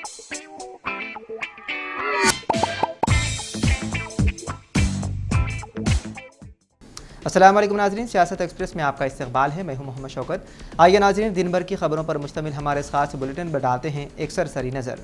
अस्सलाम वालेकुम नाज़रीन, सियासत एक्सप्रेस में आपका इस्तकबाल है। मैं हूं मोहम्मद शौकत। आइए नाज़रीन, दिन भर की खबरों पर मुश्तमिल हमारे इस खास बुलेटिन पर डालते हैं एक सरसरी नज़र।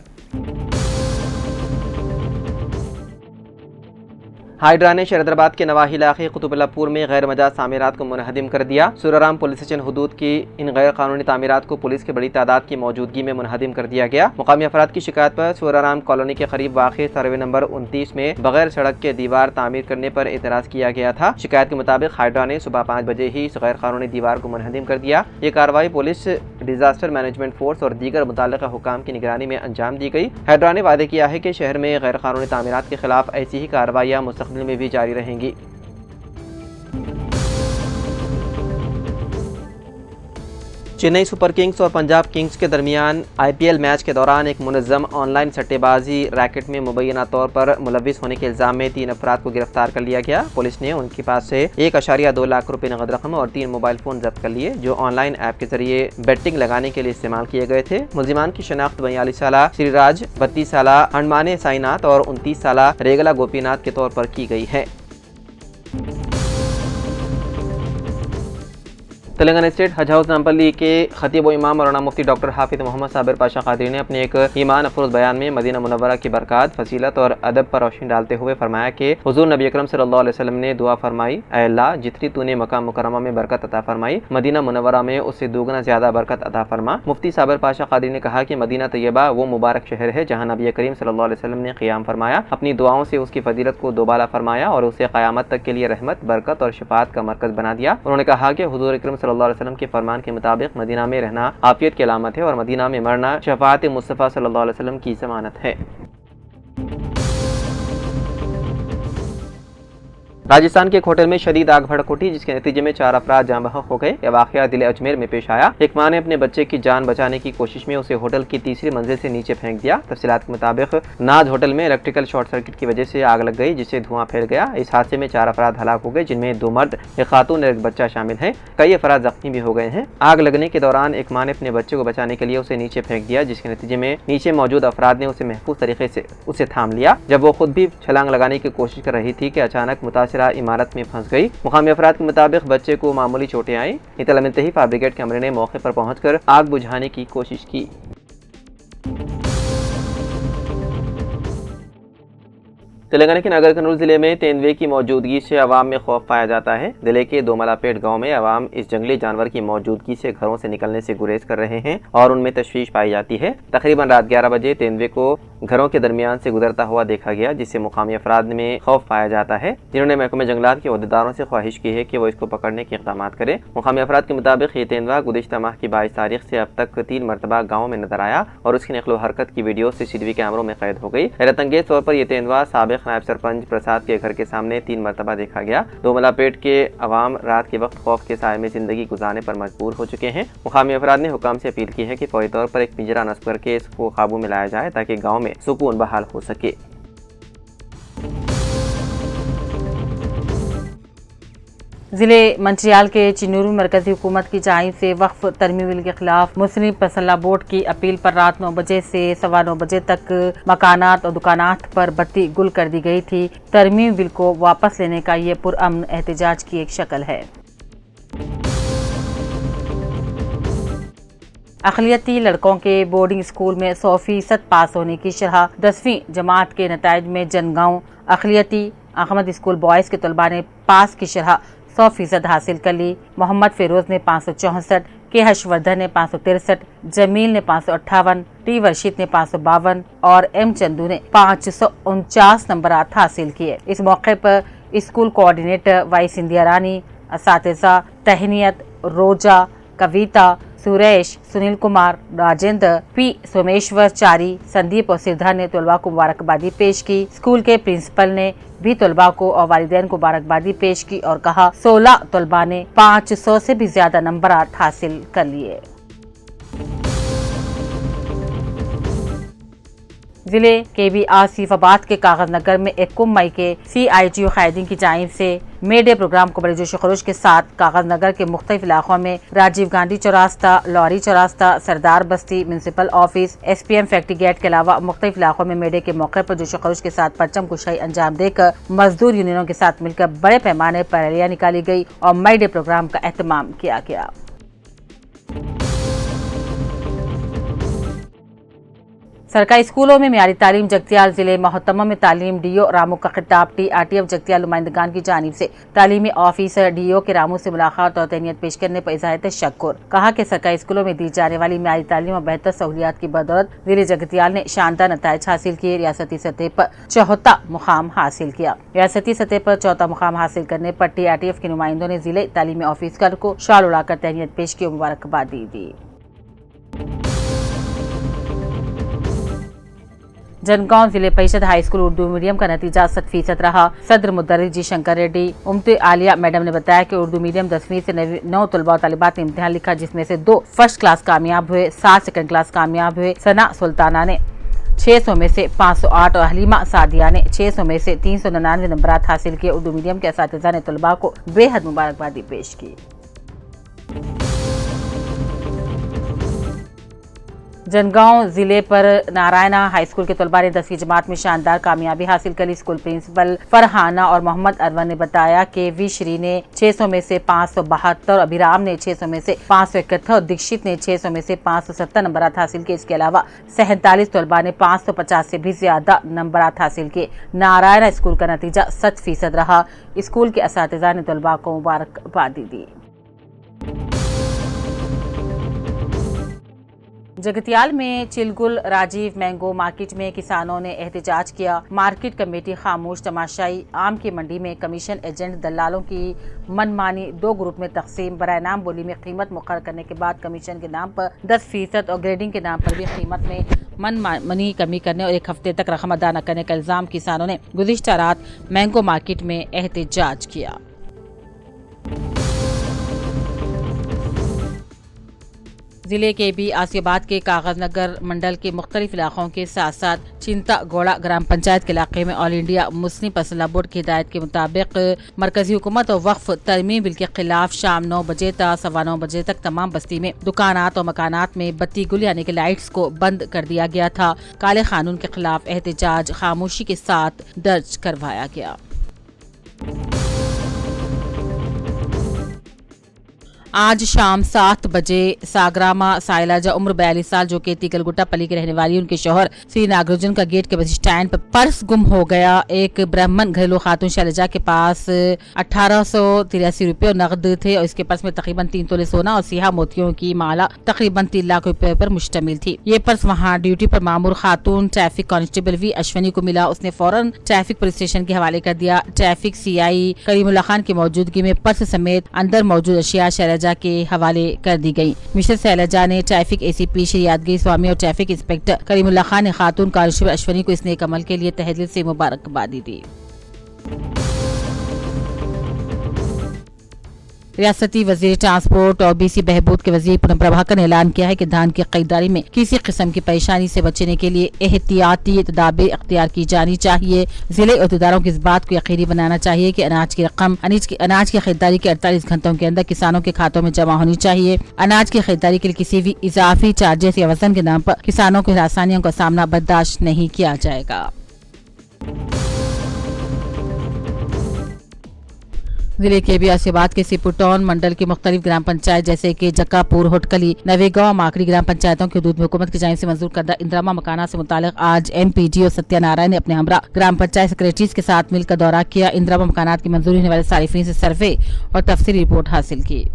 हाइड्रा ने शहरदाबाद के नवाही इलाके कुतुबुल्लाहपुर में गैर मजाज तामीरात को मुनहदिम कर दिया। सूराराम पुलिस स्टेशन हुदूद की इन गैर कानूनी तामीरात को पुलिस की बड़ी तादाद की मौजूदगी में मुनहदिम कर दिया गया। मुकामी अफराद की शिकायत पर सूराराम कॉलोनी के करीब वाक़ सर्वे नंबर 29 में बगैर सड़क के दीवार तामीर करने पर एतराज़ किया गया था। शिकायत के मुताबिक हाइड्रा ने सुबह 5 बजे ही इस गैर कानूनी दीवार को मुनहदिम कर दिया। ये कार्रवाई पुलिस, डिजास्टर मैनेजमेंट फोर्स और दीगर मुतल्लिका हुकाम की निगरानी में अंजाम दी गई। हाइड्रा ने वादे किया है कि शहर में गैर कानूनी तामीरात के खिलाफ ऐसी ही कार्रवाइयाँ मुस्तक़बिल में भी जारी रहेंगी। चेन्नई सुपर किंग्स और पंजाब किंग्स के दरमियान IPL मैच के दौरान एक मुनज़्ज़म ऑनलाइन सट्टेबाजी रैकेट में मुबैना तौर पर मुलव्विस होने के इल्ज़ाम में 3 अफराद को गिरफ्तार कर लिया गया। पुलिस ने उनके पास से 1.2 लाख रुपए नगद रकम और 3 मोबाइल फ़ोन जब्त कर लिए, जो ऑनलाइन ऐप के जरिए बेटिंग लगाने के लिए इस्तेमाल किए गए थे। मुलजिमान की शनाख्त 42 साला श्रीराज, 32 साला हनुमाने साईनाथ और 29 साला रेगला गोपीनाथ के तौर पर की गई है। तेलंगाना स्टेट हज हाउस नामपल्ली के खतीब व इमाम मौलाना मुफ्ती डॉक्टर हाफिज मोहम्मद साबिर पाशा कादरी ने अपने एक ईमान अफरोज बयान में मदीना मुनव्वरा की बरकत, फसीलत और अदब पर रोशनी डालते हुए फरमाया कि हुजूर नबी अकरम सल्लल्लाहु अलैहि वसल्लम ने दुआ फरमाई, ऐ अल्लाह जितनी तूने मक्का मुकर्रमा में बरकत अता फरमाई, मदीना मुनव्वरा में उससे दोगुना ज्यादा बरकत अता फरमा। मुफ्ती साबिर पाशा कादरी ने कहा कि मदीना तैयबा वो मुबारक शहर है जहाँ नबी करीम सल्लल्लाहु अलैहि वसल्लम ने क़ियाम फरमाया, अपनी दुआओं से उसकी फजीलत को दोबाला फरमाया और उसे क़यामत तक के लिए रहमत, बरकत और शिफात का मरकज बना दिया। उन्होंने कहा कि हुजूर अकरम सल्लल्लाहु अलैहि वसल्लम के फरमान के मुताबिक मदीना में रहना आफियत की अलामत है और मदीना में मरना शफाअत मुस्तफ़ा सल्लल्लाहु अलैहि वसल्लम की ज़मानत है। राजस्थान के एक होटल में शदीद आग भड़क उठी, जिसके नतीजे में 4 अफराद जाँ बहक हो गए। यह वाक़या दिल अजमेर में पेश आया। एक माँ ने अपने बच्चे की जान बचाने की कोशिश में उसे होटल की तीसरी मंजिल से नीचे फेंक दिया। तफसीलात के मुताबिक नाज होटल में इलेक्ट्रिकल शॉर्ट सर्किट की वजह से आग लग गई, जिससे धुआं फैल गया। इस हादसे में 4 अफराद हलाक हो गए, जिनमें 2 मर्द, एक खातून और एक बच्चा शामिल है। कई अफराद जख्मी भी हो गए हैं। आग लगने के दौरान एक माँ ने अपने बच्चे को बचाने के लिए उसे नीचे फेंक दिया, जिसके नतीजे में नीचे मौजूद अफराद ने उसे महफूज तरीके से उसे थाम लिया। जब वो खुद भी छलांग लगाने की कोशिश कर रही थी कि अचानक मुतासिरा इमारत में फंस गई। मुकामी अफराद के मुताबिक बच्चे को मामूली चोटें आई। इत्तला मिलते ही फायर ब्रिगेड के अमले ने मौके पर पहुंचकर आग बुझाने की कोशिश की। तेलंगाना के नगर कनूल जिले में तेंदुए की मौजूदगी से अवाम में खौफ पाया जाता है। जिले के दोमलापेट गांव में अवाम इस जंगली जानवर की मौजूदगी से घरों से निकलने से गुरेज कर रहे हैं और उनमें तशवीश पाई जाती है। तकरीबन रात 11 बजे तेंदुए को घरों के दरमियान से गुजरता हुआ देखा गया, जिससे मुकामी अफराद में खौफ पाया जाता है, जिन्होंने महकमे जंगलात के अहदेदारों से ख्वाहिश की है कि वो इसको पकड़ने के इक़दाम करें। मुकामी अफराद के मुताबिक ये तेंदुआ गुज़िश्ता माह की 22 तारीख से अब तक 3 मरतबा गाँव में नजर आया और उसकी नक़्लो हरकत की वीडियो CCTV कैमरों में कैद हो गई। हैरतअंगेज़ तौर पर यह तेंदुआ साबिक़ नायब सरपंच प्रसाद के घर के सामने 3 मरतबा देखा गया। दोमलापेट के अवाम रात के वक्त खौफ के साए में जिंदगी गुजारने पर मजबूर हो चुके हैं। मुकामी अफराद ने हुकाम से अपील की है कि फौरी तौर पर एक पिंजरा नस्ब करके इसको काबू में लाया जाए ताकि गाँव में सुकून बहाल हो सके। जिले मंचियाल के चिन्नूर में मरकजी हुकूमत की जानिब से वक्फ तरमीम बिल के खिलाफ मुस्लिम पसल्ला बोर्ड की अपील पर रात 9 बजे से 9:15 बजे तक मकानात और दुकानात पर बत्ती गुल कर दी गई थी। तरमीम बिल को वापस लेने का ये पुरअमन एहतजाज की एक शक्ल है। अक़लियती लड़कों के बोर्डिंग स्कूल में 100% पास होने की शरह 10वीं जमात के नताइज में जनगांव अक़लियती अहमद स्कूल बॉयज़ के तलबा ने पास की शरह 100% हासिल कर ली। मोहम्मद फिरोज ने 564, के हर्षवर्धन ने 563, जमील ने 558, टी वर्षित ने 552 और एम चंदू ने 549 नंबरात हासिल किए। इस मौके पर स्कूल कोऑर्डिनेटर वाई सिंधिया रानी, असातिज़ा तहनीत, रोजा, कविता, सुरेश, सुनील कुमार, राजेंद्र, पी सोमेश्वर चारी, संदीप और सिरधर ने तलबा को मुबारकबादी पेश की। स्कूल के प्रिंसिपल ने भी तलबा को और वालिदैन को मुबारकबादी पेश की और कहा 16 तलबा ने 500 से भी ज्यादा नंबरात हासिल कर लिए। जिले के भी आसिफाबाद के कागज नगर में 21 मई के CITU कायदीन की जानिब से मे डे प्रोग्राम को बड़े जोश खरोश के साथ कागज नगर के मुख्तलिफ इलाकों में राजीव गांधी चौरास्ता, लॉरी चौरास्ता, Sardar Basti, municipal office, SPM factory gate के अलावा मुख्तलिफ इलाकों में मे डे के मौके पर जोश खरोश के साथ परचम कुशाई अंजाम देकर मजदूर यूनियनों के साथ मिलकर बड़े पैमाने पर रैलियां निकाली गई और मे डे प्रोग्राम का एहतमाम किया गया। सरकारी स्कूलों में मियारी तालीम जगतियाल जिले मोहतमा में तालीम DO रामू का खिताब TRTF जगतियाल नुमाइंदगान की जानिब से तालीमी ऑफिसर DO के रामू से मुलाकात और तैनियत पेश करने पर इज़हार तशक्कुर। कहा कि सरकारी स्कूलों में दी जाने वाली मियारी तालीम और बेहतर सहूलियात की बदौलत जिले जगतियाल ने शानदार नताइज हासिल किए। रियासती सतह पर 4था मुकाम हासिल किया। रियासती सतह पर 4था मुकाम हासिल करने पर TRTF के नुमाइंदों ने जिले तालीमी ऑफिसर को शाल उड़ाकर तैनियत पेश की, मुबारकबादी दी। जनगांव जिले Parishad high school Urdu medium का नतीजा 100% रहा। सदर मुदर्रिस जी शंकर रेड्डी उम्मत आलिया मैडम ने बताया कि उर्दू मीडियम 10वीं से 9 तलबा और तालिबात ने इम्तिहान लिखा, जिसमें से 2 फर्स्ट क्लास कामयाब हुए, 7 सेकंड क्लास कामयाब हुए। सना सुल्ताना ने 600 में से 508 और हलीमा सादिया ने 600 में से 399 नंबरात हासिल किए। उर्दू मीडियम के असातिज़ा ने तलबा को बेहद मुबारकबादी पेश की। जनगांव जिले पर नारायणा हाई स्कूल के तलबा ने 10वीं जमात में शानदार कामयाबी हासिल करी। स्कूल प्रिंसिपल फरहाना और मोहम्मद अरवन ने बताया कि वी श्री ने 600 में से 572, अभिराम ने 600 में से 571 और दीक्षित ने 600 में से 570 नंबरात हासिल किए। इसके अलावा 47 तलबा ने 550 से भी ज्यादा नंबरात हासिल किए। नारायणा स्कूल का नतीजा 100% रहा। स्कूल के असातिज़ा ने तलबा को मुबारकबादी दी। जगतियाल में चिलगुल राजीव मैंगो मार्केट में किसानों ने एहतजाज किया। मार्केट कमेटी खामोश तमाशाई। आम की मंडी में कमीशन एजेंट दलालों की मनमानी 2 ग्रुप में तकसीम। बराए नाम बोली में कीमत मुकर्रर करने के बाद कमीशन के नाम पर 10% और ग्रेडिंग के नाम पर भी कीमत में मनमानी कमी करने और 1 हफ्ते तक रकम अदा न करने का इल्जाम किसानों ने गुज़िश्ता रात मैंगो मार्केट में एहतजाज किया। जिले के भी आसिफाबाद के कागज नगर मंडल के मुख्तलिफ इलाकों के साथ साथ चिंतागोड़ा ग्राम पंचायत के इलाके में all India Muslim personal board की हिदायत के मुताबिक मरकजी हुकूमत और वक्फ तरमीम बिल के खिलाफ शाम 9 बजे तक 9:15 बजे तक तमाम बस्ती में दुकानात और मकानात में बत्ती गुल यानी कि लाइट्स को बंद कर दिया गया था। काले कानून के खिलाफ एहतजाज खामोशी के साथ दर्ज करवाया गया। आज शाम 7 बजे सागरामा साइलाजा उम्र 42 साल जो कि तिगलगुट्टा पल्ली के रहने वाली, उनके शौहर श्री नागार्जुन का गेट के बस स्टैंड पर पर्स गुम हो गया। एक ब्राह्मण घरेलू खातून शैलजा के पास 1883 रुपए और नकद थे और इसके पर्स में तकरीबन 3 तोले सोना और सिहा मोतियों की माला तकरीबन 3 लाख रुपए पर मुश्तमिल थी। ये पर्स वहाँ ड्यूटी पर मामूर खातून ट्रैफिक कांस्टेबल वी अश्वनी को मिला। उसने फौरन ट्रैफिक पुलिस स्टेशन के हवाले कर दिया। ट्रैफिक CI करीमुल्लाह खान की मौजूदगी में पर्स समेत अंदर मौजूद अशिया शैलजा के हवाले कर दी गई। मिस्टर शैलजा ने ट्रैफिक ACP श्री यादगिरी स्वामी और ट्रैफिक इंस्पेक्टर करीमुल्लाह खान ने खातून कांस्टेबल अश्वनी को इस नेक अमल के लिए तहे दिल से मुबारकबादी दी। रियासती वजीर ट्रांसपोर्ट और BC बहबूद के वजीर पूनम प्रभाकर ने ऐलान किया है कि धान की खरीदारी में किसी किस्म की परेशानी से बचने के लिए एहतियाती तदाबीर अख्तियार की जानी चाहिए। जिले अहदेदारों को इस बात को यकीनी बनाना चाहिए कि अनाज की रकम अनाज की खरीदारी के 48 घंटों के अंदर किसानों के खातों में जमा होनी चाहिए। अनाज की खरीदारी के लिए किसी भी इजाफी चार्जेस या वजन के नाम पर किसानों को हरासानियों का सामना बर्दाश्त नहीं किया जाएगा। जिले के भी आसिफाबाद के सिपुटौन मंडल के मुख्तलिफ ग्राम पंचायत जैसे कि जक्कापुर, होटकली, नवेगांव, माकड़ी ग्राम पंचायतों के हदूद में हुकूमत की जानिब से मंजूर करदा इंदिरामा मकाना से मुतालिक आज MPDO सत्यानारायण ने अपने हमरा ग्राम पंचायत सेक्रेटरीज के साथ मिलकर दौरा किया। इंदिरामा मकानात की मंजूरी होने वाले सारिफीन से सर्वे और तफसीली रिपोर्ट हासिल की।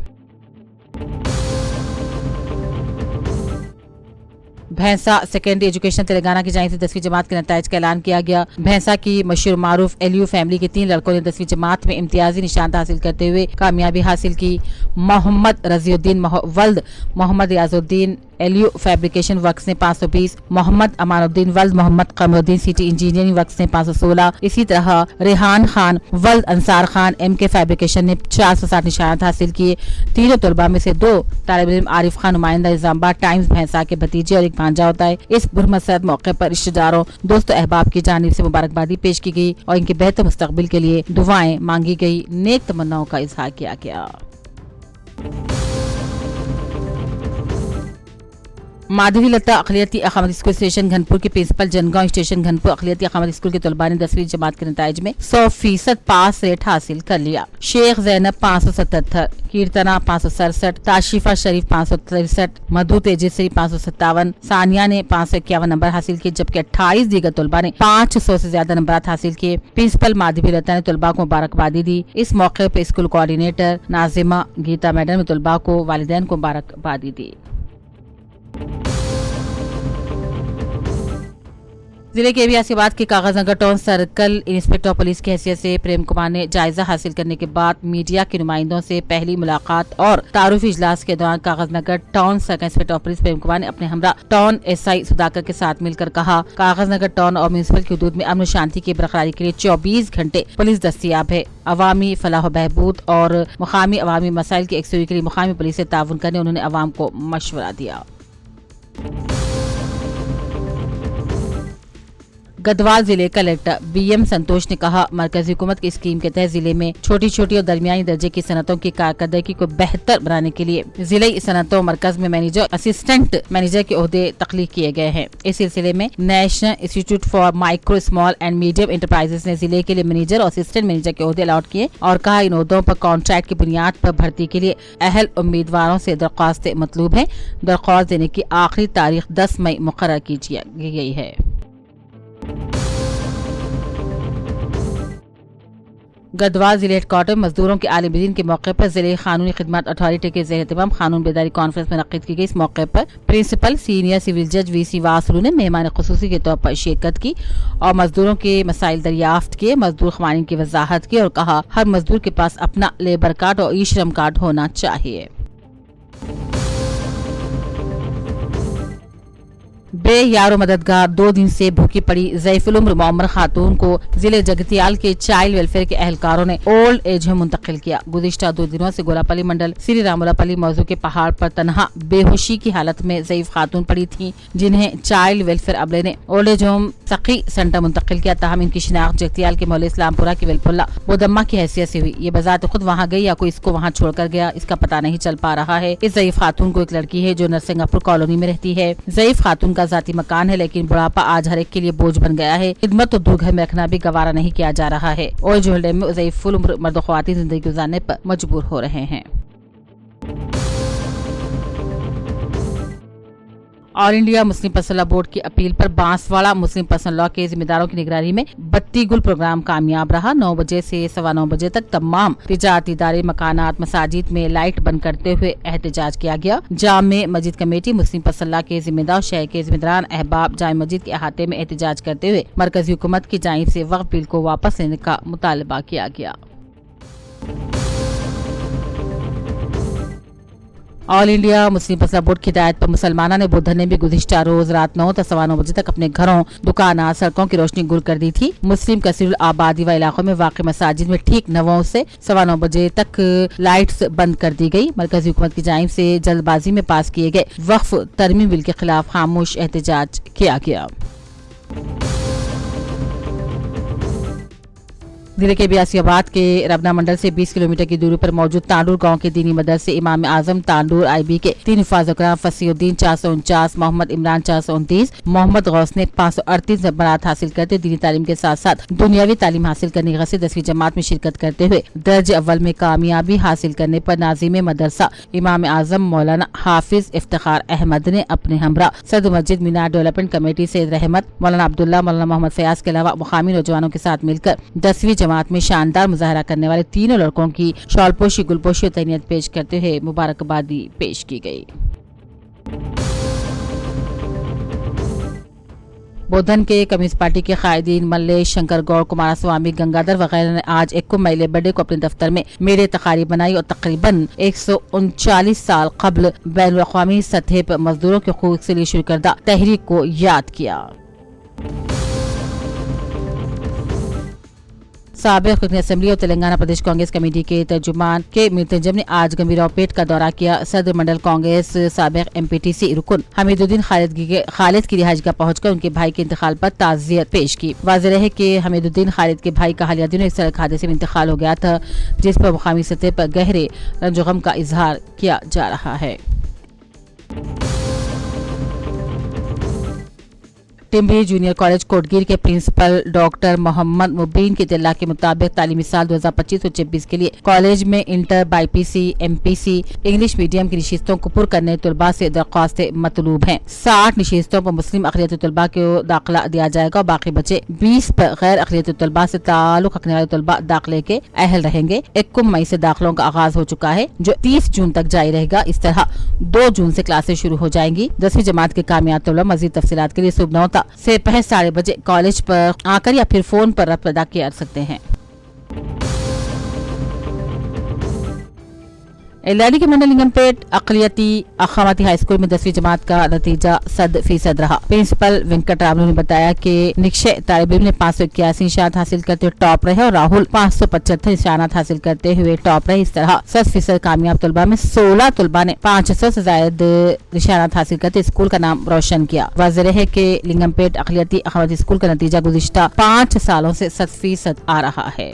भैंसा सेकेंडरी एजुकेशन तेलंगाना की जानिब से 10वीं जमात के नताइज का ऐलान किया गया। भैंसा की मशहूर मारूफ LU फैमिली के 3 लड़कों ने 10वीं जमात में इम्तियाजी निशानता हासिल करते हुए कामयाबी हासिल की। मोहम्मद रजीउद्दीन वल्द मोहम्मद रियाजुद्दीन एलियो फैब्रिकेशन वर्क्स ने 520, मोहम्मद अमानुद्दीन वल्द Mohammed Qamaruddin city engineering works ने 516, इसी तरह रेहान खान वल्द अंसार खान MK फैब्रिकेशन ने 460 निशानात हासिल किए। तीनों तलबा में से 2 तालिब इल्म आरिफ खान नुमाइंदा निजामाबाद टाइम्स भैंसा के भतीजे और एक भांजा होता है। इस पुरमसरत मौके पर रिश्तेदारों, दोस्तों, अहबाब की जानिब से मुबारकबादी पेश की गई और इनके बेहतर मुस्तकबिल के लिए दुआएं मांगी गई, नेक तमन्नाओं का इजहार किया गया। माधवी लता अखिलियती अहमद स्कूल स्टेशन घनपुर के प्रिंसिपल जनगांव स्टेशन घनपुर अखिलियती अहमद स्कूल के तलबा ने 10वीं जमात के नताइज में 100% पास रेट हासिल कर लिया। शेख जैनब 577, कीर्तना 567, ताशिफा शरीफ 563, मधु तेजस्वी 557, सानिया ने 551 नंबर हासिल किए, जबकि 28 दीगर तलबा ने 500 से ज्यादा नंबर हासिल किए। प्रिंसिपल माधवी लता ने तलबा को मुबारकबादी दी। इस मौके पर school coordinator Nazima Geeta madam ने तलबा को वालिदैन को मुबारकबादी दी। जिले के एबियासीबाद के Kagaznagar town circle inspector of police की हैसियत से प्रेम कुमार ने जायजा हासिल करने के बाद मीडिया के नुमाइंदों से पहली मुलाकात और तारुफी इजलास के दौरान Kagaznagar town circle inspector of police Prem Kumar ने अपने हमरा टाउन SI सुधाकर के साथ मिलकर कहा, कागजनगर टाउन और म्यूनिसिपल की हदूद में अमन शांति की बरकरारी के लिए 24 घंटे पुलिस दस्तियाब है। अवामी फलाह बहबूद और मुकामी अवामी मसाइल की यकसुई के लिए मुकामी पुलिस से ताउन करने उन्होंने अवाम को मशवरा दिया। गढ़वाल जिले कलेक्टर BM संतोष ने कहा, मरकजी हुकूमत की स्कीम के तहत जिले में छोटी छोटी और दरमियानी दर्जे की सनतों की कारकर्दगी को बेहतर बनाने के लिए जिले सनतों मरकज में मैनेजर, असिस्टेंट मैनेजर के ओहदे तख्लीक किए गए हैं। इस सिलसिले में national institute for micro small and medium enterprises ने जिले के लिए मैनेजर और असिस्टेंट मैनेजर के ओहदे अलॉट किए और कहा, इन ओहदों पर कॉन्ट्रैक्ट की बुनियाद पर भर्ती के लिए अहल उम्मीदवारों से दरख्वास्तें मतलूब है। दरख्वास्त देने की आखिरी तारीख 10 मई मुकर्रर की गई है। गढ़वाल जिले हेडक्वार्टर मजदूरों के आलिम दिन के मौके पर जिले कानूनी खिदमत अथॉरिटी के ज़ेर-ए-एहतमाम कानून बेदारी कॉन्फ्रेंस मुनक्किद की गई। इस मौके पर प्रिंसिपल सीनियर सिविल जज VC वासलू ने मेहमान खुसूसी के तौर पर शिरकत की और मजदूरों के मसाइल दरियाफ्त किए, मजदूर खवानीन की वजाहत की और कहा, हर मजदूर के पास अपना लेबर कार्ड और ई श्रम कार्ड होना चाहिए। बेयारो मददगार 2 दिन से भूखी पड़ी ज़ईफुल उम्र मोअम्मर खातून को जिले जगतियाल के चाइल्ड वेलफेयर के एहलकारों ने ओल्ड एज में मुंतकिल किया। गुज़िश्ता 2 दिनों से गोलापल्ली मंडल श्री रामुलापल्ली मौजू के पहाड़ पर तनहा बेहोशी की हालत में ज़ईफ खातून पड़ी थी, जिन्हें चाइल्ड वेलफेयर अमले ने ओल्ड एज होम सखी सेंटर मुंतकिल किया। ताहम इनकी शिनाख्त जगतियाल के मौले इस्लामपुरा की वेलपुल्ला बोदम्मा की हैसियत से हुई। ये बजाते खुद वहाँ गई या कोई इसको वहाँ छोड़कर गया, इसका पता नहीं चल पा रहा है। इस ज़ईफ खातून को एक लड़की है जो नरसिंगापुर कॉलोनी में रहती है। ज़ईफ खातून का जाती मकान है, लेकिन बुढ़ापा आज हर एक के लिए बोझ बन गया है। खिदमत तो दूर घर में रखना भी गवारा नहीं किया जा रहा है और जोहल्डे में ज़ईफुल उम्र मर्द ख्वातीन जिंदगी गुजारने पर मजबूर हो रहे हैं। All India Muslim personal law board की अपील पर बांसवाड़ा मुस्लिम पर्सनल लॉ के जिम्मेदारों की निगरानी में बत्ती गुल प्रोग्राम कामयाब रहा। 9 बजे से 9:15 बजे तक तमाम तिजारती इदारे, मकानात, मसाजिद में लाइट बंद करते हुए एहतजाज किया गया। जामे मस्जिद कमेटी, मुस्लिम पर्सनल लॉ के जिम्मेदार, शहर के जिम्मेदारान, अहबाब जामे मस्जिद के अहाते में एहतजाज करते हुए मरकजी हुकूमत की जानिब से वक्फ बिल को वापस लेने का मुतालबा किया गया। All India Muslim personal board की हिदायत पर मुसलमाना ने बुधन भी गुज़िश्ता रोज रात 9 से 9:15 बजे तक अपने घरों, दुकाना, सड़कों की रोशनी गुल कर दी थी। मुस्लिम कसीरुल आबादी व इलाकों में वाक़ मसाजिद में ठीक 9 से 9:15 बजे तक लाइट्स बंद कर दी गई। मरकजी हुकूमत की जानिब से जल्दबाजी में पास किए गए वक्फ तरमीम बिल के खिलाफ खामोश एहतजाज किया गया। जिले के बियासियाबाद के रबना मंडल से 20 किलोमीटर की दूरी पर मौजूद तांडूर गांव के दीनी मदरसे इमाम आजम तांडूर IB के 3 हिफाज़-ए-क़ुरान फसीउद्दीन 449, मोहम्मद इमरान 429, मोहम्मद गौस ने 538 नंबरात हासिल करते दीनी तालीम के साथ साथ दुनियावी तालीम हासिल करने की 10वीं जमात में शिरकत करते हुए दर्ज अव्वल में कामयाबी हासिल करने पर नाज़िम मदरसा इमाम आजम मौलाना हाफिज इफ्तिखार अहमद ने अपने हमरा सदर मस्जिद मीनार डेवलपमेंट कमेटी से रहमत, मौलाना अब्दुल्ला, मौलाना मोहम्मद फयाज के अलावा मुकामी नौजवानों के साथ मिलकर 10वीं जमात में शानदार मुजाहरा करने वाले तीनों लड़कों की शॉलपोशी, गुलपोशी और तैनियत पेश करते हुए मुबारकबादी पेश की गई। बोधन के कम्युनिस्ट पार्टी के कायदीन मल्लेश, शंकर गौड़, कुमारस्वामी, गंगाधर वगैरह ने आज 1 मई बर्थडे को अपने दफ्तर में मेरे तकारीब बनाई और तकरीबन 139 साल कबल बैन अवी सतह पर मजदूरों के हकूक के लिए शुरू करदा तहरीक को याद किया। साबिक रुकन असेंबली और तेलंगाना प्रदेश कांग्रेस कमेटी के तर्जुमान के मुंतजम ने आज गंभीरावपेट का दौरा किया। सदर मंडल कांग्रेस साबिक एमपीटीसी रुकन हमीदुद्दीन खालिद की रिहाइशगाह पहुंचकर उनके भाई के इंतकाल पर ताज़ियत पेश की। वाज़ेह है कि हमीदुद्दीन खालिद के भाई का हालिया दिनों एक सड़क हादसे में इंतकाल हो गया था, जिस पर मुकामी सतह पर गहरे रंजो गम का इजहार किया जा रहा है। टिम्बरी जूनियर कॉलेज कोटगीर के प्रिंसिपल डॉक्टर मोहम्मद मुबीन के इत्तला के मुताबिक तालीमी साल 2025-26 के लिए कॉलेज में inter, BiPC, MPC English medium की नशिस्तों को पुर करने तलबा से दरख्वास्तें मतलूब हैं। 60 नशिस्तों पर मुस्लिम अक़लियती तलबा को दाखिला दिया जाएगा और बाकी बचे 20 पर गैर अक़लियती तलबा से ताल्लुक़ रखने वाले तलबा दाखिले के अहल रहेंगे। 1 मई से दाखिलों का आगाज हो चुका है, जो 30 जून तक जारी रहेगा। इस तरह 2 जून से क्लासेस शुरू हो जाएंगी। 10वीं जमात के कामयाब तलबा मज़ीद तफसीलात के लिए सुबह 9 से 7:30 बजे कॉलेज पर आकर या फिर फोन पर रब्त अदा किया सकते हैं। एलआईडी के मंडल लिंगमपेट अक़लियती अखावती हाई स्कूल में 10वीं जमात का नतीजा 100% रहा। प्रिंसिपल वेंकट रामलू ने बताया कि निक्षय तालिब इल्म ने 581 निशानात हासिल करते हुए टॉप रहे और राहुल 575 निशानात हासिल करते हुए टॉप रहे। इस तरह 100% कामयाब तलबा में 16 तलबा ने 500 से ज्यादा निशानात हासिल करते स्कूल का नाम रोशन किया। वाज़ेह है कि लिंगमपेट अक़लियती अखावती स्कूल का नतीजा गुज़िश्ता 5 सालों से 100% आ रहा है।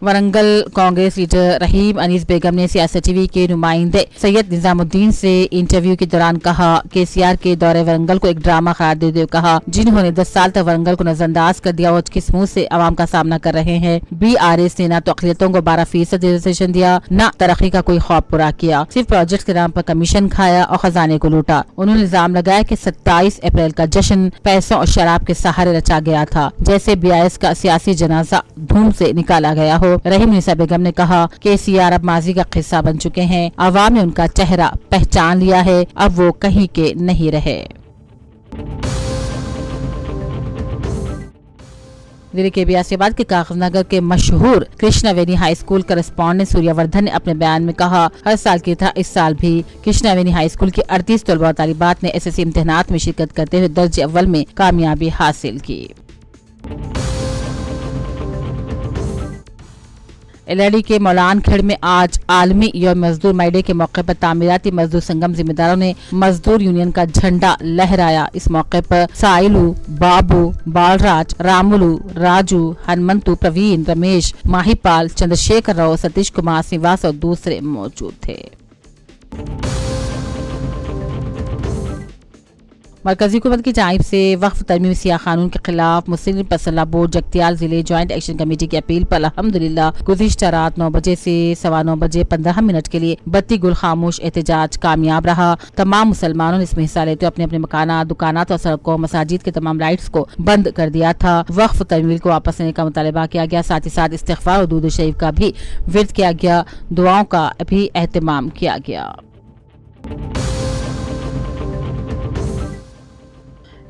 वरंगल कांग्रेस लीडर रहीम अनीस बेगम ने सियासतवी के नुमाइंदे सैयद निजामुद्दीन से इंटरव्यू के दौरान कहा केसीआर के दौरे वरंगल को एक ड्रामा करार देते हुए कहा, जिन्होंने 10 साल तक वरंगल को नजरअंदाज कर दिया और किस मुंह से आवाम का सामना कर रहे हैं। BRS ने न तो अक़लियतों को 12% रिजर्वेशन दिया, न तरक्की का कोई ख्वाब पूरा किया, सिर्फ प्रोजेक्ट के नाम पर कमीशन खाया और खजाने को लूटा। उन्होंने इल्जाम लगाया कि 27 अप्रैल का जश्न पैसों और शराब के सहारे रचा गया था, जैसे BRS का सियासी जनाजा धूम से निकाला गया हो। रहीम निसा बेगम ने कहा केसीआर अब माजी का किस्सा बन चुके हैं, आवाम ने उनका चेहरा पहचान लिया है, अब वो कहीं के नहीं रहे। दिल्ली के बियासीबाद के कागजनगर के मशहूर Krishnaveni high school correspondent Suryavardhan ने अपने बयान में कहा, हर साल की तरह इस साल भी कृष्णावेनी हाई स्कूल के 38 तलबा और तालिबात ने SSC इम्तिहानात में शिरकत करते हुए दर्जे अव्वल में कामयाबी हासिल की। एलआईडी के मौलान खेड़ में आज आलमी यौम मजदूर माइडे के मौके पर तामीराती मजदूर संगम जिम्मेदारों ने मजदूर यूनियन का झंडा लहराया। इस मौके पर साइलू, बाबू, बालराज, रामुलू, राजू, हनुमंतु, प्रवीण, रमेश, माहीपाल, चंद्रशेखर राव, सतीश कुमार, श्रीवास और दूसरे मौजूद थे। मरकजी हुकूमत की जानिब से वक्फ तरमीम सियाह कानून के खिलाफ मुस्लिम पसला बोर्ड जगतियाल जिले ज्वाइंट एक्शन कमेटी की अपील पर अल्हम्दुलिल्लाह गुज़िश्ता रात 9 बजे से 9:15 बजे 15 मिनट के लिए बत्ती गुल खामोश एहतजाज कामयाब रहा। तमाम मुसलमानों ने इसमें हिस्सा लेते अपने अपने मकानात, दुकानात और सड़कों, मसाजिद के तमाम लाइट्स को बंद कर दिया था। वक्फ तरमीम को वापस लेने का मुतालबा किया गया, साथ ही साथ इस्तिग़फ़ार और दुरूद शरीफ का भी विर्द किया गया, दुआओं का भी एहतमाम किया गया।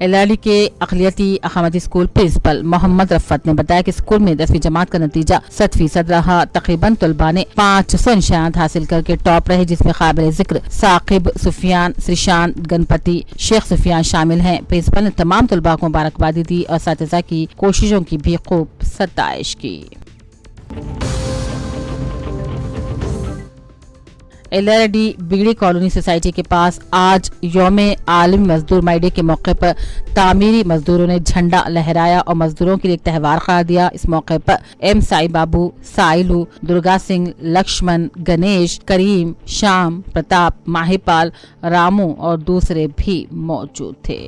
एलआईडी के अक़लियती अखावती स्कूल प्रिंसिपल मोहम्मद रफ़त ने बताया कि स्कूल में 10वीं जमात का नतीजा 100% रहा। तकरीबन तलबा ने 500 निशानात हासिल करके टॉप रहे, जिसमें काबिल जिक्र साकिब, सुफियान, श्रीशांत, गणपति, शेख सुफियान शामिल हैं। प्रिंसिपल ने तमाम तलबा को मुबारकबादी दी और असातिज़ा की कोशिशों की भी खूब सताइश की। एलआईडी बिगड़ी कॉलोनी सोसाइटी के पास आज यौम आलमी मजदूर माइडे के मौके पर तामीरी मजदूरों ने झंडा लहराया और मजदूरों के लिए एक त्यौहार करार दिया। इस मौके पर एम साई बाबू, साइलू, दुर्गा सिंह, लक्ष्मण, गणेश, करीम, श्याम, प्रताप, माहीपाल, रामू और दूसरे भी मौजूद थे।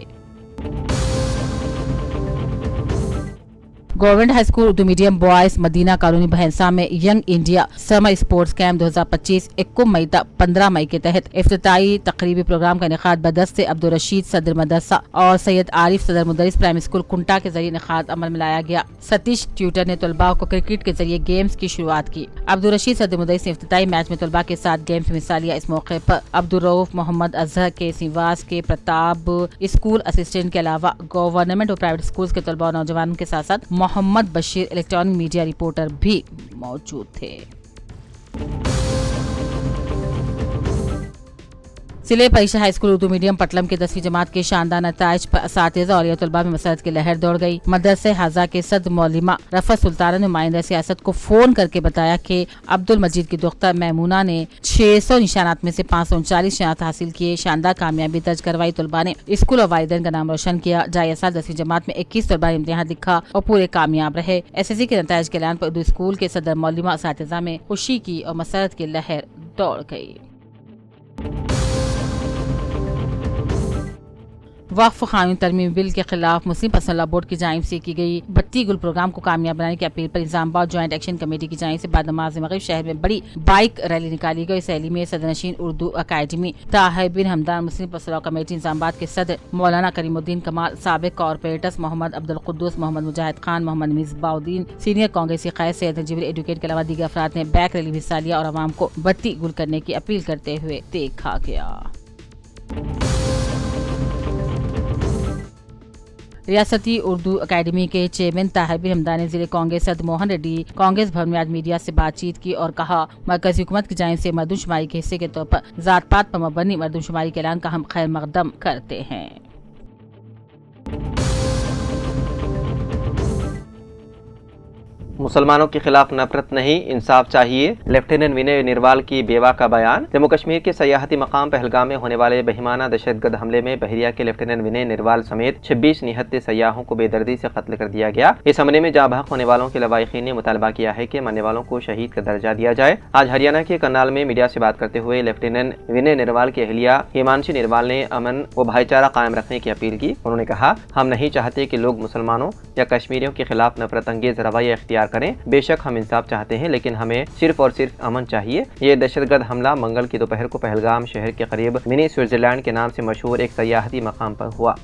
Government high school Urdu medium boys Madina colony Bhainsa में young India summer sports camp 2025 21 मई तक 15 मई के तहत इफ्तिताई तकरीबी प्रोग्राम का इनेकाद बदस्त से अब्दुल रशीद सदर मदरसा और सैयद आरिफ सदर मुदरिस प्राइमरी स्कूल कुंटा के जरिए इनेकाद अमल में लाया गया। सतीश ट्यूटर ने तलबा को क्रिकेट के जरिए गेम्स की शुरुआत की। अब्दुल रशीद सदर मुदरिस ने इफ्तिताई मैच में तलबा के साथ गेम्स में हिस्सा लिया। इस मौके पर अब्दुल रऊफ मोहम्मद अजहर के सिवास के प्रताप स्कूल असिस्टेंट के अलावा गवर्नमेंट और प्राइवेट स्कूल के तलबा और नौजवानों के साथ साथ Mohammed Basheer electronic media reporter भी मौजूद थे। Zilla Parishad high school Urdu medium Patlam के 10वीं जमात के शानदार नताइज पर असातिज़ा और तलबा में मसरत की लहर दौड़ गई। मदरसे हाजा के सद मौलिमा रफत सुल्ताना ने नुमाइंदा सियासत को फोन करके बताया कि अब्दुल मजीद की दुख्तर मैमूना ने 600 निशानात में से 539 निशानात हासिल किए। शानदार कामयाबी दर्ज करवाई। तलबा ने स्कूल और वालिदैन का नाम रोशन किया। जाए साल 10वीं जमात में 21 तलबा ने इम्तिहान लिखा और पूरे कामयाब रहे। SSC के नताइज के ऐलान पर उर्दू स्कूल के सदर मौलिमा असातिज़ा में खुशी की और मसरत की लहर दौड़ गई। वक्फ कानून तरमीम बिल के खिलाफ मुस्लिम पर्सनल लॉ बोर्ड की जानिब से की गई बत्ती गुल प्रोग्राम को कामयाब बनाने की अपील पर निजामाबाद ज्वाइंट एक्शन कमेटी की जानिब से बाद नमाज मगरिब शहर में बड़ी बाइक रैली निकाली गई। इस रैली में सदरनशीन उर्दू अकादमी ताहिर बिन हमदान, मुस्लिम पर्सनल लॉ कमेटी निजामाबाद के सदर मौलाना करीमुद्दीन कमाल, साबिक कॉर्पोरेटर्स मोहम्मद अब्दुल कुद्दूस, मोहम्मद मुजाहिद खान, मोहम्मद मिसबाउद्दीन, सीनियर कांग्रेसी क़ायद सैयद नजीब एडवोकेट के अलावा दीगर अफराद ने बैक रैली में हिस्सा लिया और आवाम को बत्ती गुल करने की अपील करते हुए देखा गया। रियासती उर्दू अकेडमी के चेयरमैन ताहिर बिन हमदान ने जिले कांग्रेस सदर मोहन रेड्डी कांग्रेस भवन में आज मीडिया से बातचीत की और कहा, मरकजी हुकूमत की जानिब से मर्दमशुमारी के हिस्से के तौर पर जात पात पर मबनी मर्दमशुमारी के ऐलान का हम खैर मकदम करते हैं। मुसलमानों के खिलाफ नफरत नहीं, इंसाफ चाहिए। लेफ्टिनेंट विनय निर्वाल की बेवा का बयान। जम्मू कश्मीर के सयाहती मकाम पहलगाम में होने वाले बहिमाना दहशतगर्द हमले में बहरिया के लेफ्टिनेंट विनय निर्वाल समेत 26 निहत्ते सयाहों को बेदर्दी से कत्ल कर दिया गया। इस हमले में जाँ बहक होने वालों के लवाहिकीन ने मुतालबा किया है कि मरने वालों को शहीद का दर्जा दिया जाए। आज हरियाणा के करनाल में मीडिया से बात करते हुए लेफ्टिनेंट विनय निर्वाल की अहलिया हिमांशी निर्वाल ने अमन व भाईचारा कायम रखने की अपील की। उन्होंने कहा, हम नहीं चाहते कि लोग मुसलमानों या कश्मीरियों के खिलाफ नफरत अंगेज रवैया इख्तियार करें। बेशक हम इंसाफ चाहते हैं, लेकिन हमें सिर्फ और सिर्फ अमन चाहिए। ये दहशतगर्द हमला मंगल की दोपहर को पहलगाम शहर के करीब मिनी स्विट्जरलैंड के नाम से मशहूर एक सयाहती मकाम पर हुआ।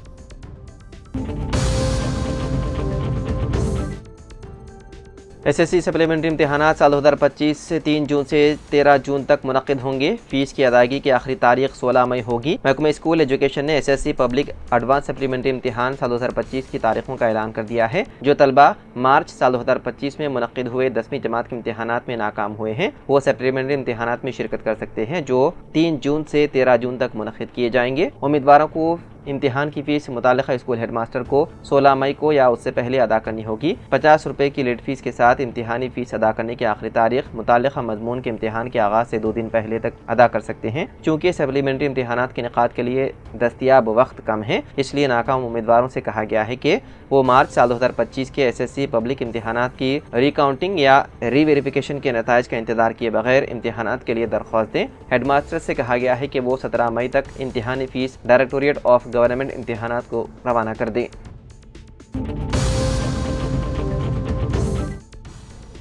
SSC सप्लीमेंट्री इम्तिहानात साल 2025 से 3 जून से 13 जून तक मुनक्किद होंगे। फीस की अदायगी की आखिरी तारीख 16 मई होगी। महकमा स्कूल एजुकेशन ने SSC पब्लिक एडवांस सप्लीमेंट्री इम्तिहान साल 2025 की तारीखों का ऐलान कर दिया है। जो तलबा मार्च साल 2025 में मुनक्किद हुए 10वीं जमात के इम्तिहानात में नाकाम हुए हैं, वो सप्लीमेंट्री इम्तिहानात में शिरकत कर सकते हैं, जो 3 जून से 13 जून तक मुनक्किद किए जाएंगे। उम्मीदवारों को इम्तिहान की फीस मुतालिका स्कूल हेडमास्टर को 16 मई को या उससे पहले अदा करनी होगी। 50 रुपए की लेट फीस के साथ इम्तिहानी फीस अदा करने की आखिरी तारीख मुतालिका मजमून के इम्तिहान के आगाज से 2 दिन पहले तक अदा कर सकते हैं। चूँकि सप्लीमेंट्री इम्तिहानात के इनेकाद के लिए दस्तियाब वक्त कम है, इसलिए नाकाम उम्मीदवारों से कहा गया है कि वो मार्च साल 2025 के SSC पब्लिक इम्तिहानात की रिकाउंटिंग या रीवेरिफिकेशन के नताइज का इंतजार किए बगैर इम्तिहानात के लिए दरख्वास्त दें। हेडमास्टर से कहा गया है कि वो 17 मई तक इम्तिहानी फीस डायरेक्टोरेट ऑफ गवर्नमेंट इम्तिहानात को रवाना कर दें।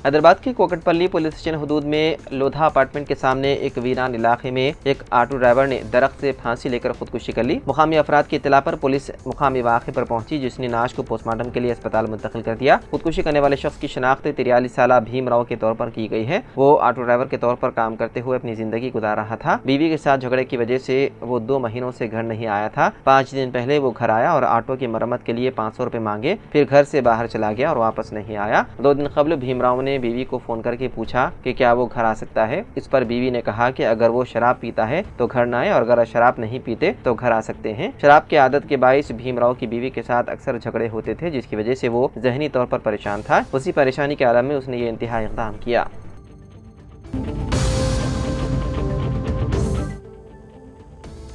हैदराबाद के कोकटपल्ली पुलिस स्टेशन हदूद में लोधा अपार्टमेंट के सामने एक वीरान इलाके में एक ऑटो ड्राइवर ने दरख्त से फांसी लेकर खुदकुशी कर ली। मुकामी अफराद की इत्तला पर पुलिस मुकामी वाक़े पर पहुंची, जिसने लाश को पोस्टमार्टम के लिए अस्पताल मुंतकिल कर दिया। खुदकुशी करने वाले शख्स की शनाख्त 43 साला भीमराव के तौर पर की गई है। वो ऑटो ड्राइवर के तौर पर काम करते हुए अपनी जिंदगी गुजार रहा था। बीवी के साथ झगड़े की वजह से वो 2 महीनों से घर नहीं आया था। 5 दिन पहले वो घर आया और ऑटो की मरम्मत के लिए 500 रुपए मांगे, फिर घर से बाहर चला गया और वापस नहीं आया। 2 दिन कबल भीमराव ने बीवी को फोन करके पूछा कि क्या वो घर आ सकता है। इस पर बीवी ने कहा कि अगर वो शराब पीता है तो घर न आए और अगर शराब नहीं पीते तो घर आ सकते हैं। शराब की आदत के बाइस भीमराव की बीवी के साथ अक्सर झगड़े होते थे, जिसकी वजह से वो जहनी तौर पर परेशान था। उसी परेशानी के आलम में उसने ये इंतहाई इक़दाम किया।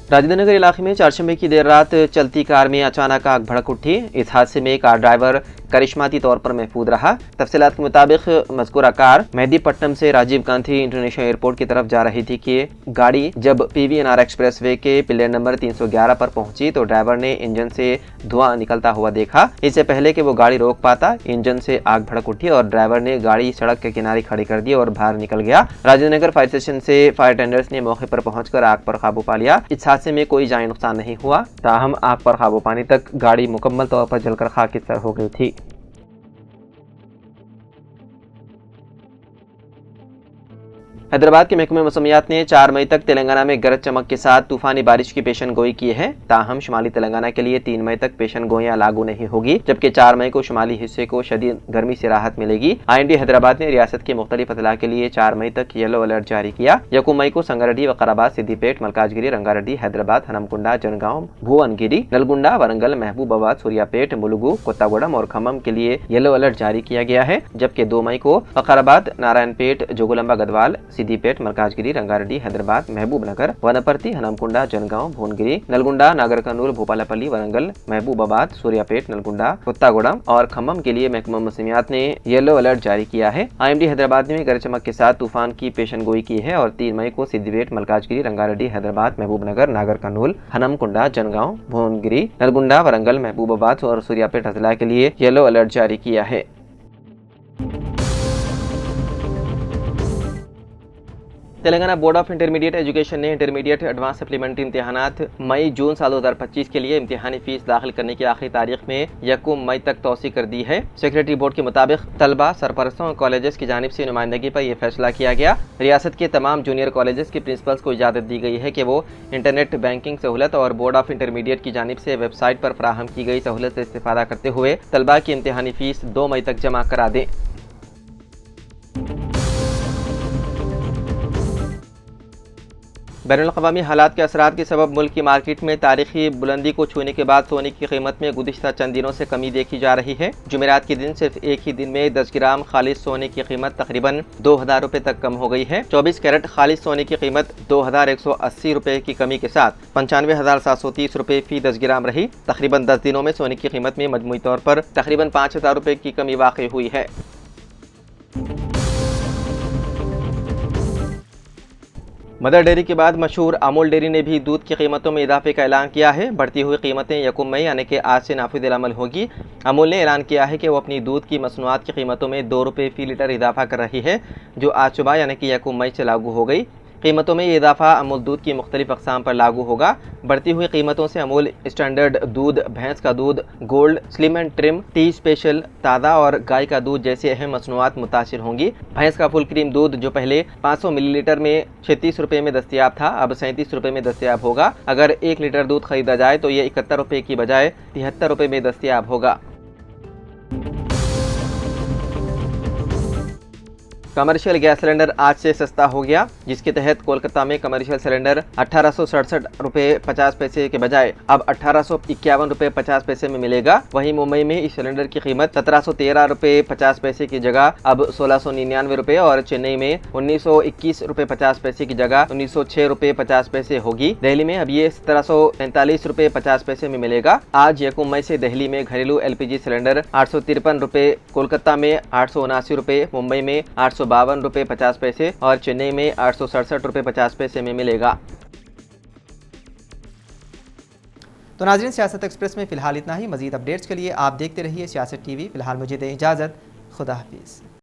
राजेंद्र नगर इलाके में चारशंबे की देर रात चलती कार में अचानक आग भड़क उठी। इस हादसे में कार ड्राइवर करिश्माती तौर पर महफूज रहा। तफसीलात के मुताबिक मज़कूरा कार मेहदीपट्टनम से राजीव गांधी इंटरनेशनल एयरपोर्ट की तरफ जा रही थी कि गाड़ी जब PVNR एक्सप्रेसवे के पिलर नंबर 311 पर पहुंची तो ड्राइवर ने इंजन से धुआं निकलता हुआ देखा। इससे पहले कि वो गाड़ी रोक पाता, इंजन से आग भड़क उठी और ड्राइवर ने गाड़ी सड़क के किनारे खड़ी कर दी और बाहर निकल गया। राजेंद्र नगर फायर स्टेशन से फायर टेंडर्स ने मौके पर पहुंचकर आग पर काबू पा लिया। इस हादसे में कोई जानी नुकसान नहीं हुआ, ताहम आग पर काबू पाने तक गाड़ी मुकम्मल तौर पर जलकर खाकिस्तार हो गई थी। हैदराबाद के महकमे मौसमियात ने 4 मई तक तेलंगाना में गरज चमक के साथ तूफानी बारिश की पेशन गोई की है। ताहम शुमाली तेलंगाना के लिए 3 मई तक पेशन गोइयां लागू नहीं होगी, जबकि 4 मई को शुमाली हिस्से को शदीद गर्मी से राहत मिलेगी। IMD हैदराबाद ने रियासत के मुख्तलिफ अजला के लिए 4 मई तक येलो अलर्ट जारी किया। 1 मई को संगारेड्डी, वकाराबाद, सिद्दीपेट, मलकाजगिरी, रंगारेड्डी, हैदराबाद, हनमकुंडा, जनगांव, भुवनगिरी, नलगुंडा, वरंगल, महबूबाबाद, सूर्यापेट, मुलुगु, कोत्तागुडम और खम्मम के लिए येलो अलर्ट जारी किया गया है। जबकि 2 मई को वकाराबाद, नारायणपेट, जोगुलंबा, गदवाल, सिद्दीपेट, मलकाजगिरी, रंगारेड्डी, हैदराबाद, महबूबनगर, वनपर्ती, हनमकुंडा, जनगांव, भुवनगिरी, नलगुंडा, नागर कर्नूल, भोपालपल्ली, वरंगल, महबूबाबाद, सूर्यापेट, नलगुंडा, कोत्तागुडम और खम्मम के लिए महकमा मौसमियात ने येलो अलर्ट जारी किया है। IMD हैदराबाद ने गरज चमक के साथ तूफान की पेशन गोई की है और 3 मई को सिद्दीपेट, मलकाजगिरी, रंगारेड्डी, हैदराबाद, महबूबनगर, नागर कर्नूल, हनमकुंडा, जनगांव, भुवनगिरी, नलगुंडा, वरंगल, महबूबाबाद और सूर्यापेट अजला के लिए येलो अलर्ट जारी किया है। Telangana board of intermediate education ने इंटरमीडिएट एडवांस सप्लीमेंट्री इम्तिहानात मई-जून साल 2025 के लिए इम्तिहानी फीस दाखिल करने की आखिरी तारीख में 1 मई तक तौसी कर दी है। सेक्रेटरी बोर्ड के मुताबिक तलबा, सरपरस्तों और कॉलेजेस की जानिब से नुमाइंदगी पर यह फैसला किया गया। रियासत के तमाम जूनियर कॉलेजेस के प्रिंसिपल्स को इजाज़त दी गई है कि वो इंटरनेट बैंकिंग सहूलत और बोर्ड ऑफ इंटरमीडिएट की जानिब से वेबसाइट पर फराहम की गई सहूलत से इस्तेफादा करते हुए तलबा की इम्तिहानी फीस 2 मई तक जमा करा दें। बैनुल-अक़वामी हालात के असरात के सबब मुल्क की मार्केट में तारीखी बुलंदी को छूने के बाद सोने की कीमत में गुज़िश्ता चंद दिनों से कमी देखी जा रही है। जुमेरात के दिन सिर्फ एक ही दिन में 10 ग्राम खालिस सोने की कीमत तकरीबन 2000 रुपये तक कम हो गई है। 24 कैरेट खालिस सोने की कीमत 2180 रुपये की कमी के साथ 95,730 रुपये फी 10 ग्राम रही। तकरीबन 10 दिनों में सोने की कीमत में मजमूई तौर पर तकरीबन 5000 रुपये की कमी वाक़ई हुई है। मदर डेयरी के बाद मशहूर अमूल डेयरी ने भी दूध की कीमतों में इजाफे का ऐलान किया है। बढ़ती हुई कीमतें 1 मई यानी कि आज से नाफिज़ अमल होगी। अमूल ने ऐलान किया है कि वो अपनी दूध की मसनूआत की कीमतों में 2 रुपये फ़ी लीटर इजाफा कर रही है, जो आज सुबह यानी कि 1 मई से लागू हो गई। कीमतों में ये इजाफा अमूल दूध की मुख्तलिफ अक़साम पर लागू होगा। बढ़ती हुई कीमतों से अमूल स्टैंडर्ड दूध, भैंस का दूध, gold, slim and trim, T special, ताज़ा और गाय का दूध जैसे अहम मसनूआत मुतासिर होंगी। भैंस का फुल क्रीम दूध जो पहले 500 मिलीलीटर में 36 रुपये में दस्तियाब था, अब 37 रुपये में दस्तियाब होगा। अगर 1 लीटर दूध खरीदा जाए तो ये 71 रुपये की बजाय 73 रुपये में दस्तियाब होगा। कमर्शियल गैस सिलेंडर आज से सस्ता हो गया, जिसके तहत कोलकाता में कमर्शियल सिलेंडर 1867 रुपये 50 पैसे के बजाय अब 1851 रुपये 50 पैसे में मिलेगा। वहीं मुंबई में इस सिलेंडर की कीमत 1713 रुपये 50 पैसे की जगह अब 1699 रुपये और चेन्नई में 1921 रुपये 50 पैसे की जगह 1906 रुपये 50 पैसे होगी। दिल्ली में अब ये 1743 रुपये 50 पैसे में मिलेगा। आज 1 मई से दिल्ली में घरेलू LPG सिलेंडर 853 रुपये, कोलकाता में 879 रुपये, मुंबई में 852 रुपये 50 पैसे और चेन्नई में 867 रुपये 50 पैसे में मिलेगा। तो नाज़रीन, सियासत एक्सप्रेस में फ़िलहाल इतना ही। मज़ीद अपडेट्स के लिए आप देखते रहिए सियासत TV। फ़िलहाल मुझे दें इजाज़त। खुदा हाफिज़।